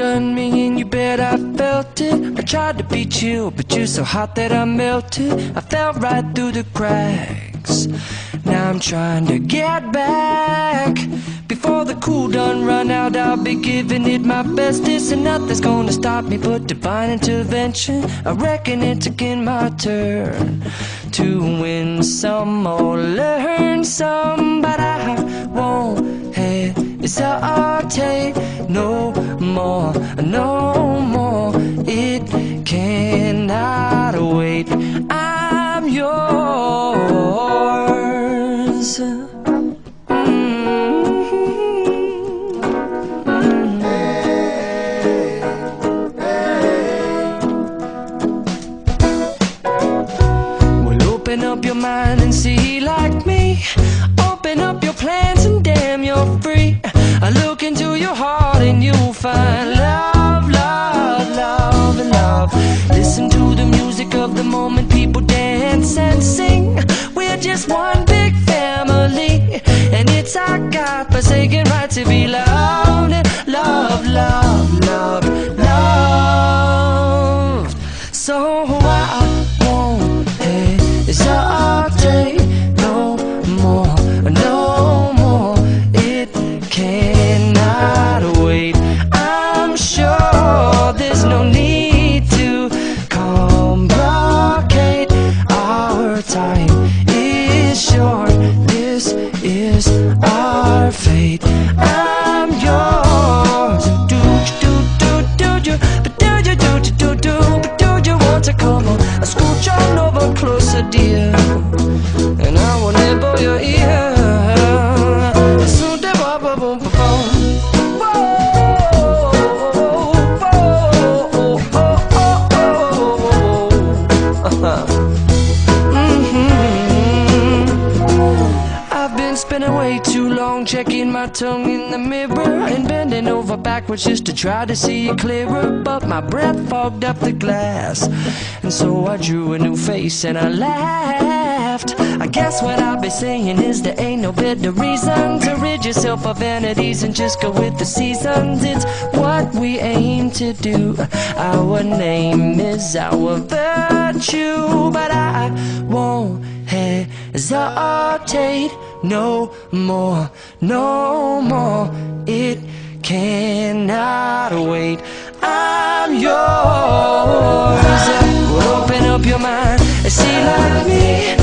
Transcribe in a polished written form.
done me and you bet I felt it. I tried to be chill, but you're so hot that I melted. I fell right through the cracks. Now I'm trying to get back. Before the cool done run out, I'll be giving it my bestest, and nothing's gonna stop me but divine intervention. I reckon it's again my turn to win some or learn some, but I won't hesitate no more, no more. It cannot wait. I'm yours. Open up your mind and see like me. Open up your plans and damn, you're free. I look into your heart and you'll find love, love, love, and love. Listen to the music of the moment, people dance and sing. We're just one big family, and it's our God-forsaken right to be loved and love, love, love, loved. So I won't hesitate no more, no more. It cannot wait. I'm sure there's no need to complicate. Our time is short. This is our fate. I'm yours. Do you, but do you, but do you want to come on? Scooch on over closer, dear, and I will nibble your ear. So I've been spending way too long checking my tongue in the mirror and bending over backwards just to try to see it clearer, but my breath fogged up the glass, and so I drew a new face and I laughed. I guess what I'll be saying is there ain't no better reason to rid yourself of vanities and just go with the seasons. It's what we aim to do. Our name is our virtue, but I won't hesitate no more, no more. It cannot wait. I'm yours. Well, open up your mind and see like me.